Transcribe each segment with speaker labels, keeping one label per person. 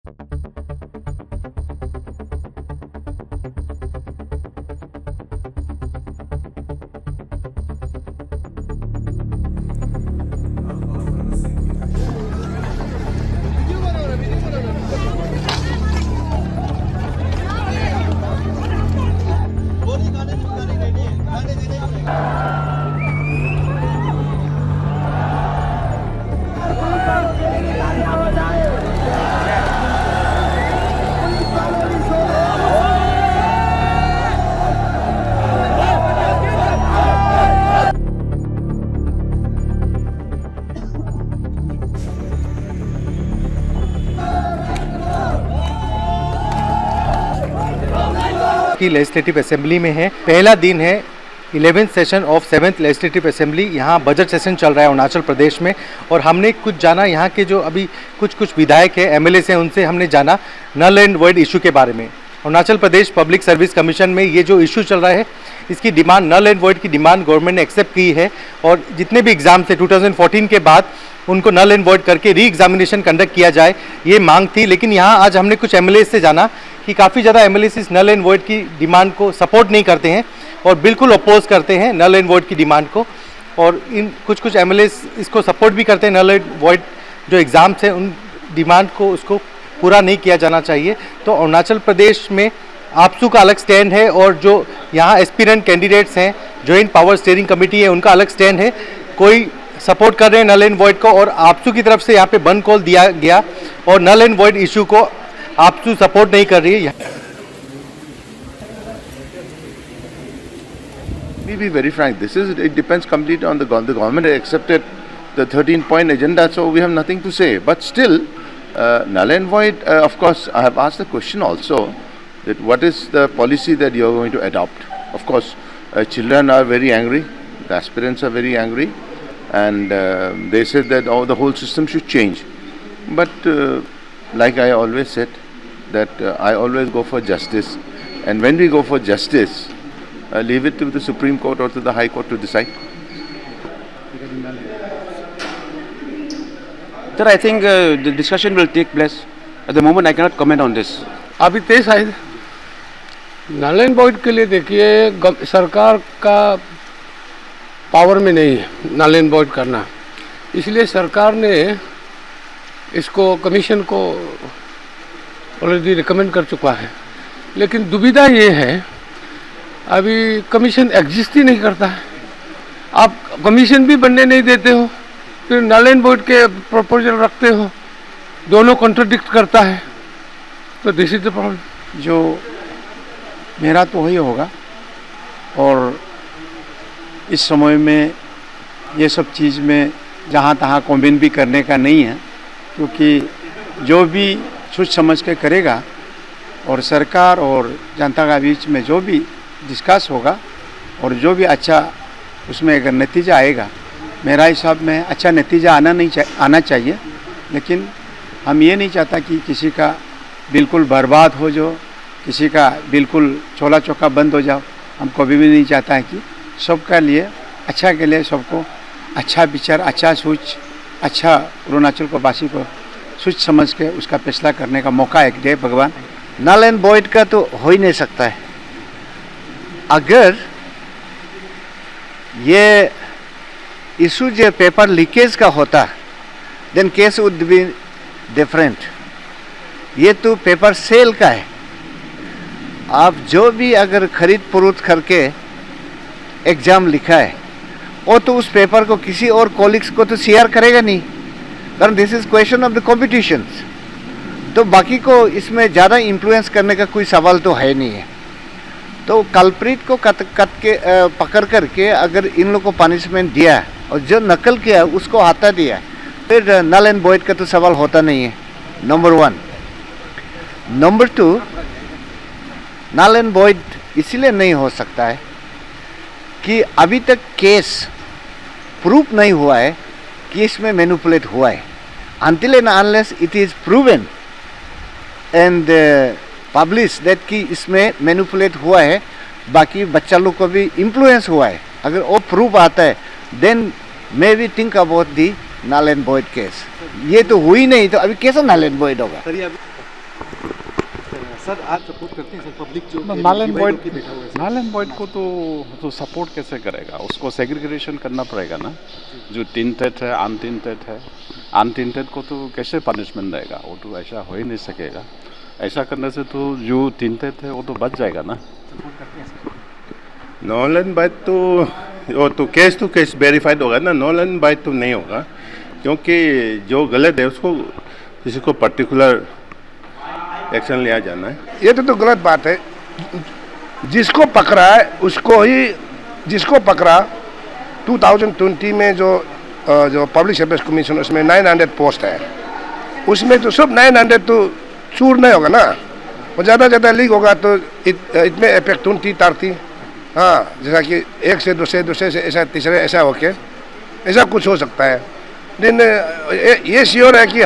Speaker 1: की legislative assembly में है। पहला दिन है 11th session of 7th legislative assembly. यहाँ बजट सेशन चल रहा है अरुणाचल प्रदेश में, और हमने कुछ जाना यहाँ के जो अभी कुछ विधायक है, एमएलए हैं, उनसे हमने जाना नल एंड वॉइड इशू के बारे में। Arunachal Pradesh public service commission में ये जो इशू चल रहा है, इसकी डिमांड नल एंड वॉइड की डिमांड गवर्नमेंट ने एक्सेप्ट की है, और जितने भी एग्जाम थे 2014 के बाद उनको नल एंड वॉइड करके री एग्जामिनेशन कंडक्ट किया जाए, ये मांग थी। लेकिन यहाँ आज हमने कुछ एमएलए से जाना कि काफ़ी ज़्यादा एमएलए इस नल एंड वॉइड की डिमांड को सपोर्ट नहीं करते हैं और बिल्कुल अपोज करते हैं नल एंड वॉइड की डिमांड को, और इन कुछ एमएलए इसको सपोर्ट भी करते हैं। नल एंड वॉइड जो एग्ज़ाम्स हैं उन डिमांड को उसको पूरा नहीं किया जाना चाहिए। तो अरुणाचल प्रदेश में आपसू का अलग स्टैंड है, और जो यहाँ एस्पिरेंट कैंडिडेट्स हैं, जॉइंट पावर स्टीयरिंग कमेटी है, उनका अलग स्टैंड है। कोई सपोर्ट कर रहे हैं नल एंड वॉइड को, और आपसू की तरफ से यहाँ पे बंद कॉल दिया गया, और नल एंड वॉइड इशू को आपसू सपोर्ट नहीं कर रही है।
Speaker 2: We be very frank. It depends completely on the government has accepted the 13-point agenda, so we have nothing to say. But still, null and void. Of course, I have asked the question also that what is the policy that you are going to adopt. Of course, children are very angry. The aspirants are very angry, and they said that the whole system should change. But like I always said, that I always go for justice, and when we go for justice, leave it to the Supreme Court or to the High Court to decide.
Speaker 3: Sir, I think the discussion will take place. At the moment, I cannot comment on this.
Speaker 4: अभी 23 आए नल and void के लिए देखिए, सरकार का power में नहीं है नल एंड वॉइड करना, इसलिए सरकार ने इसको कमीशन को ऑलरेडी रिकमेंड कर चुका है। लेकिन दुविधा ये है, अभी कमीशन एग्जिस्ट ही नहीं करता है। आप कमीशन भी बनने नहीं देते हो, फिर नल एंड वॉइड के प्रपोजल रखते हो, दोनों कॉन्ट्रडिक्ट करता है, तो दिस इज द प्रॉब्लम।
Speaker 5: जो मेरा तो वही होगा, और इस समय में ये सब चीज़ में जहाँ तहाँ कॉमेंट भी करने का नहीं है, क्योंकि जो भी सोच समझ के करेगा, और सरकार और जनता का बीच में जो भी डिस्कस होगा, और जो भी अच्छा उसमें अगर नतीजा आएगा, मेरा हिसाब में अच्छा नतीजा आना चाहिए। लेकिन हम ये नहीं चाहता कि किसी का बिल्कुल बर्बाद हो जाओ, किसी का बिल्कुल चोला चौका बंद हो जाओ। हम कभी भी नहीं चाहता है कि सबका लिए अच्छा के लिए सबको अच्छा विचार, अच्छा सोच, अच्छा अरुणाचल को वासी को सोच समझ के उसका फैसला करने का मौका एक दे भगवान।
Speaker 6: नल एंड वॉइड का तो हो ही नहीं सकता है। अगर ये इशू जो पेपर लीकेज का होता, then case would be different. ये तो पेपर सेल का है। आप जो भी अगर खरीद फरोख्त करके एग्ज़ाम लिखा है, वो तो उस पेपर को किसी और कॉलीग्स को तो शेयर करेगा नहीं, कारण this is question of the competition. तो बाकी को इसमें ज़्यादा इन्फ्लुएंस करने का कोई सवाल तो है नहीं है। तो कल्प्रिट को पकड़ करके अगर इन लोगों को पनिशमेंट दिया और जो नकल किया उसको हटा दिया, फिर नल एंड वॉइड का तो सवाल होता नहीं है, number 1। Number 2, null and void इसलिए नहीं हो सकता है कि अभी तक केस प्रूफ नहीं हुआ है कि इसमें मैनिपुलेट हुआ है। until and unless it is proven and published that कि इसमें मैनिपुलेट हुआ है, बाकी बच्चा लोग को भी इन्फ्लुएंस हुआ है, अगर वो प्रूफ आता है, then may be think about the null and void case. ये तो हुई नहीं, तो अभी कैसे नल एंड वॉइड होगा?
Speaker 1: सर आज सपोर्ट करते हैं सर पब्लिक जो
Speaker 5: नालन बॉयड
Speaker 1: की बैठा हुआ है सर।
Speaker 5: नालन बॉयड को तो सपोर्ट कैसे करेगा, उसको सेग्रीगेशन करना पड़ेगा ना। जो tinted है अनटिंटेड है, अनटिंटेड को तो कैसे पनिशमेंट देगा, वो तो ऐसा हो ही नहीं सकेगा। ऐसा करने से तो जो tinted है वो तो बच जाएगा ना।
Speaker 2: नॉलन बाइट तो वो तो केस वेरीफाइड होगा ना, नॉलन बाइट तो नहीं होगा, क्योंकि जो गलत है उसको किसी को पर्टिकुलर एक्शन लिया जाना है।
Speaker 7: ये तो गलत बात है। जिसको पकड़ा है उसको ही, जिसको पकड़ा 2020 में जो पब्लिक सर्विस कमीशन उसमें 900 पोस्ट है, उसमें तो सब 900 तो चूर नहीं होगा ना, वो ज़्यादा लीक होगा तो इतने इफेक्ट 20-30, हाँ, जैसा कि एक से दूसरे से ऐसा तीसरे ऐसा होके ऐसा कुछ हो सकता है। लेकिन ये श्योर है कि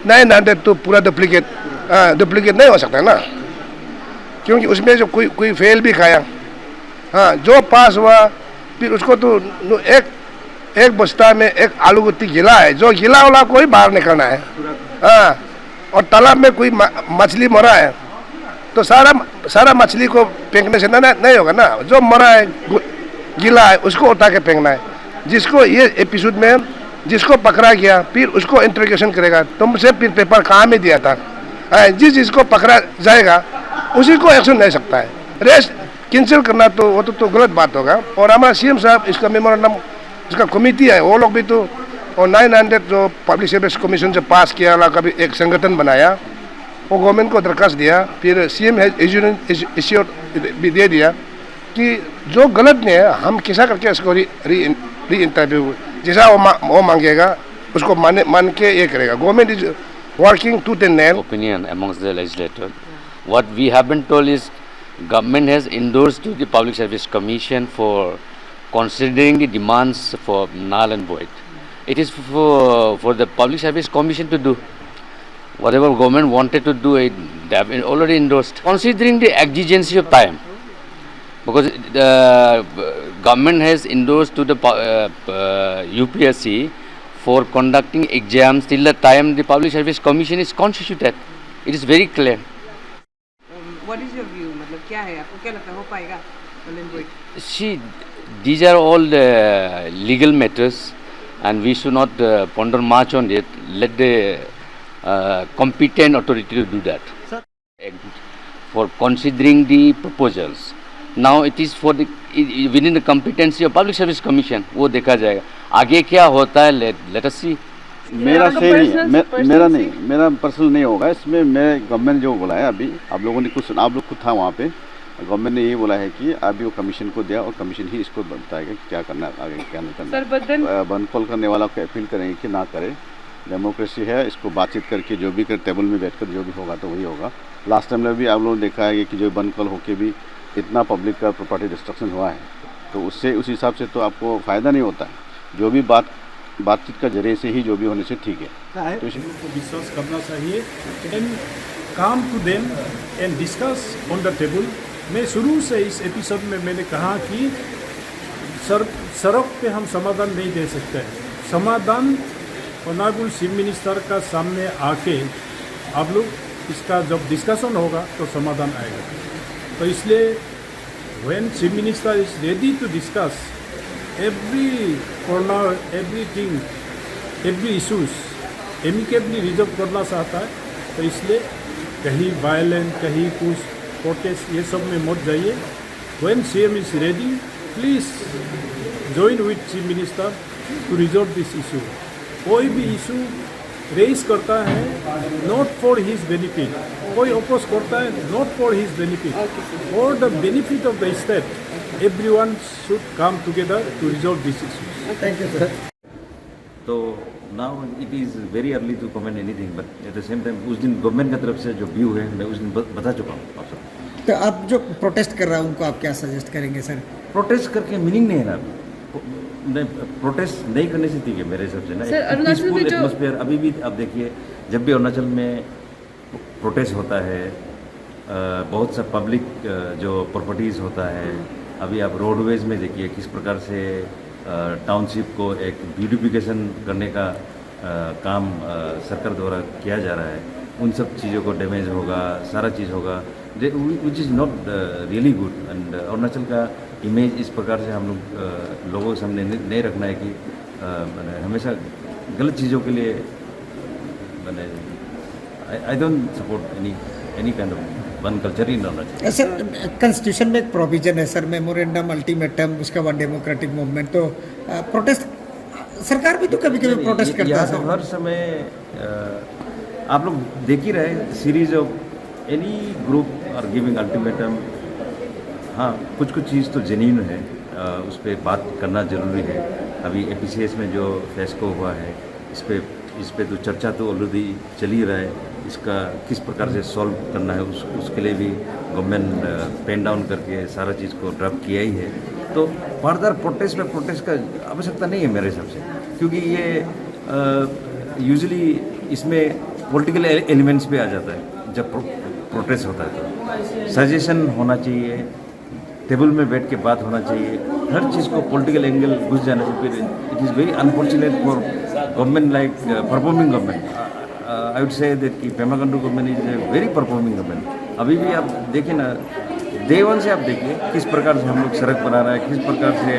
Speaker 7: 900 तो पूरा डुप्लीकेट नहीं हो सकता है ना, क्योंकि उसमें जो कोई फेल भी खाया, हाँ, जो पास हुआ फिर उसको तो एक बस्ता में एक आलू गुत्ती गिला है, जो गिला वाला को ही बाहर निकलना है, हाँ, और तालाब में कोई मछली मरा है तो सारा मछली को फेंकने से नहीं होगा ना, जो मरा है गिला है उसको उठा के फेंकना है। जिसको ये एपिसोड में जिसको पकड़ा गया फिर उसको इंट्रोगेशन करेगा, तुमसे फिर पेपर कहाँ में दिया था, जिसको पकड़ा जाएगा उसी को एक्शन ले सकता है। रेस्ट कैंसिल करना तो वो तो गलत बात होगा। और हमारा सीएम साहब इसका मेमोरेंडम, इसका कमेटी है, वो लोग भी तो, और 900 जो पब्लिक सर्विस कमीशन से पास किया वाला का भी एक संगठन बनाया, वो गवर्नमेंट को दरखास्त दिया, फिर सीएम इश्योर भी दे दिया कि जो गलत नहीं है हम कैसा करके इसको री इंटरव्यू जैसा वो मांगेगा उसको मान के ये करेगा। Government is working tooth and nail.
Speaker 8: Opinion amongst the legislature. What we have been told is government has endorsed to the Public Service Commission for considering the demands for null and void. It is for the Public Service Commission to do whatever government wanted to do. They have already endorsed, considering the exigency of time, because the government has endorsed to the UPSC for conducting exams till the time the Public Service Commission is constituted. It is very clear.
Speaker 9: What is your view? मतलब क्या है, आपको क्या लगता है हो पाएगा null and void?
Speaker 8: See, these are all legal matters, and we should not ponder much on it. Let the competent authority to do that.
Speaker 1: Sir.
Speaker 8: For considering the proposals. Now it is for the within the competency of Public Service Commission. वो देखा जाएगा आगे क्या होता है। let us see.
Speaker 5: मेरा से नहीं है, मेरा पर्सनल नहीं होगा इसमें। मैं गवर्नमेंट जो बोला है अभी, आप लोगों ने कुछ सुना, आप लोग खुद था वहाँ पे, गवर्नमेंट ने ये बोला है कि अभी वो कमीशन को दिया और कमीशन ही इसको बताएगा कि क्या करना है, आगे क्या नहीं करना। बंद कॉल करने वाला को अपील करेंगे कि ना करे, डेमोक्रेसी है, इसको बातचीत करके जो भी कर टेबल में बैठकर जो भी होगा तो वही होगा। लास्ट टाइम में भी आप लोगों ने देखा है कि जो बंद कॉल होके भी इतना पब्लिक का प्रॉपर्टी डिस्ट्रक्शन हुआ है, तो उससे उस हिसाब से तो आपको फ़ायदा नहीं होता है। जो भी बातचीत का जरिए से ही जो भी होने से ठीक है, तो
Speaker 10: को विश्वास करना चाहिए and come to them and discuss on the table. मैं शुरू से इस एपिसोड में मैंने कहा कि सड़क पे हम समाधान नहीं दे सकते हैं। समाधान ऑनरेबल चीफ मिनिस्टर का सामने आके आप लोग इसका जब डिस्कशन होगा तो समाधान आएगा। तो इसलिए when chief minister is ready to discuss every corner, everything, every issues amicably resolve करना चाहता है, तो इसलिए कहीं वायलेंट, कहीं कुछ प्रोटेस्ट ये सब में मत जाइए। When CM is ready please join with chief minister to resolve this issue. कोई भी इशू रेज करता है नॉट फॉर हिज बेनिफिट, कोई अपोज करता है not for his benefit, for the benefit of the state. Everyone should come together to resolve these issues.
Speaker 1: Thank you, sir.
Speaker 11: तो now it is very early to comment anything, but at the same time उस दिन government की तरफ से जो view है मैं उस दिन बता चुका हूँ आप सब।
Speaker 1: तो आप जो प्रोटेस्ट कर रहा है उनको आप क्या सजेस्ट करेंगे सर?
Speaker 11: प्रोटेस्ट करके मीनिंग नहीं है ना, प्रोटेस्ट नहीं करने से ठीक है मेरे हिसाब से ना। पीसफुल एटमॉस्फेयर अभी भी आप देखिए, जब भी अरुणाचल में प्रोटेस्ट होता है, बहुत सा पब्लिक जो प्रॉपर्टीज़ होता है, अभी आप रोडवेज में देखिए किस प्रकार से टाउनशिप को एक ब्यूटिफिकेशन करने का काम सरकार द्वारा किया जा रहा है। उन सब चीज़ों को डैमेज होगा, सारा चीज़ होगा, which is not really good. And Arunachal का इमेज इस प्रकार से हम लोग लोगों के सामने नहीं रखना है कि मैंने हमेशा गलत चीज़ों के लिए मैंने I don't support any kind of one culture in Arunachal.
Speaker 12: Sir constitution में एक प्रोविजन है सर, मेमोरेंडम, अल्टीमेटम, उसके बाद डेमोक्रेटिक मूवमेंट, तो प्रोटेस्ट सरकार भी तो कभी कभी प्रोटेस्ट करता है
Speaker 11: तो हर समय आप लोग देख ही रहे series of any group are giving ultimatum. हाँ, कुछ चीज़ तो जेन्युइन है, उस पर बात करना ज़रूरी है। अभी APCS में जो फेस्को हुआ है इस पे तो चर्चा तो ऑलरेडी चल ही रहा है, इसका किस प्रकार से सॉल्व करना है उसके लिए भी गवर्नमेंट पेन डाउन करके सारा चीज़ को ड्राफ्ट किया ही है। तो फर्दर प्रोटेस्ट का आवश्यकता नहीं है मेरे हिसाब से, क्योंकि ये यूजुअली इसमें पॉलिटिकल एलिमेंट्स पे आ जाता है जब प्रोटेस्ट होता है। तो सजेशन होना चाहिए, टेबल में बैठ के बात होना चाहिए, हर चीज़ को पॉलिटिकल एंगल घुस जाने से फिर it is very unfortunate for government like performing government. I would say that कि Pema Khandu government is a very performing government. अभी भी आप देखिए ना, डे वन से आप देखिए किस प्रकार से हम लोग सड़क बना रहे हैं, किस प्रकार से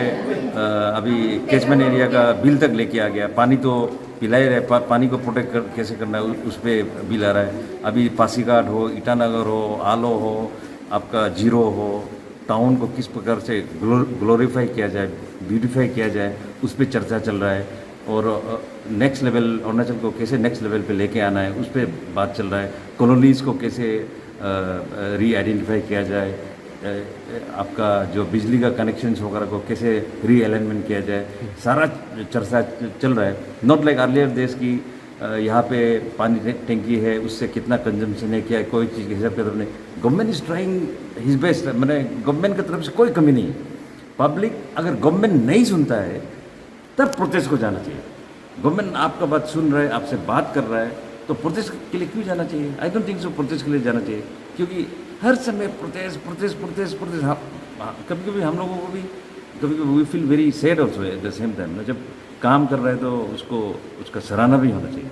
Speaker 11: अभी कैचमेंट एरिया का बिल तक लेके आ गया। पानी तो पिला ही रहे, पानी को प्रोटेक्ट कैसे करना है उस पर बिल आ रहा है। अभी पासीघाट हो, ईटानगर हो, आलो हो, आपका जीरो हो, टाउन को किस प्रकार से ग्लोरीफाई किया जाए, ब्यूटीफाई किया जाए, उस पर चर्चा चल रहा है। और नेक्स्ट लेवल अरुणाचल को कैसे नेक्स्ट लेवल पे लेके आना है उस पर बात चल रहा है। कॉलोनीज़ को कैसे री आइडेंटिफाई किया जाए, आपका जो बिजली का कनेक्शंस वगैरह को कैसे री अलाइनमेंट किया जाए, सारा चर्चा चल रहा है। नॉट लाइक अर्लियर देश की यहाँ पे पानी टंकी है, उससे कितना कंजम्पशन है, क्या कोई चीज़ के हिसाब की तरफ नहीं। Government is trying his best, मैंने गवर्नमेंट की तरफ से कोई कमी नहीं है। पब्लिक अगर गवर्नमेंट नहीं सुनता है तब प्रोटेस्ट को जाना चाहिए। गवर्नमेंट आपका बात सुन रहा है, आपसे बात कर रहा है, तो प्रोटेस्ट के लिए क्यों जाना चाहिए? I don't think so protest के लिए जाना चाहिए, क्योंकि हर समय प्रोटेस्ट। हाँ, कभी कभी हम लोगों को भी कभी we feel very sad also at the same time. जब काम कर रहा है तो उसका सराहना भी होना चाहिए।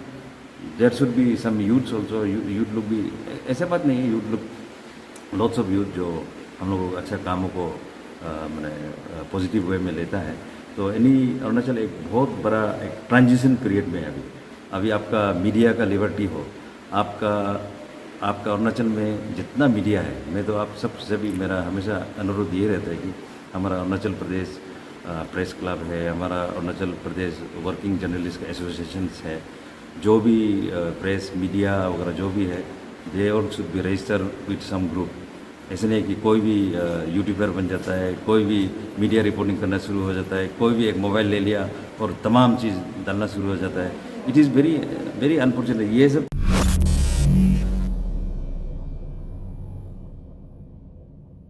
Speaker 11: There should be some youths also, youth लोग भी, ऐसे बात नहीं है, यूथ लोग लॉट्स ऑफ यूथ जो हम लोगों को अच्छा कामों को मैंने पॉजिटिव वे में लेता है। तो अरुणाचल एक बहुत बड़ा एक ट्रांजिशन पीरियड में है अभी आपका मीडिया का लिबर्टी हो, आपका अरुणाचल में जितना मीडिया है, मैं तो आप सबसे भी मेरा हमेशा अनुरोध ये रहता है कि हमारा अरुणाचल प्रदेश प्रेस क्लब है, हमारा अरुणाचल प्रदेश वर्किंग जर्नलिस्ट का एसोसिएशंस है, जो भी प्रेस मीडिया वगैरह जो भी है, they all should be register with some group. ऐसे नहीं कि कोई भी यूट्यूबर बन जाता है, कोई भी मीडिया रिपोर्टिंग करना शुरू हो जाता है, कोई भी एक मोबाइल ले लिया और तमाम चीज़ डालना शुरू हो जाता है। It is very very unfortunate ये सब।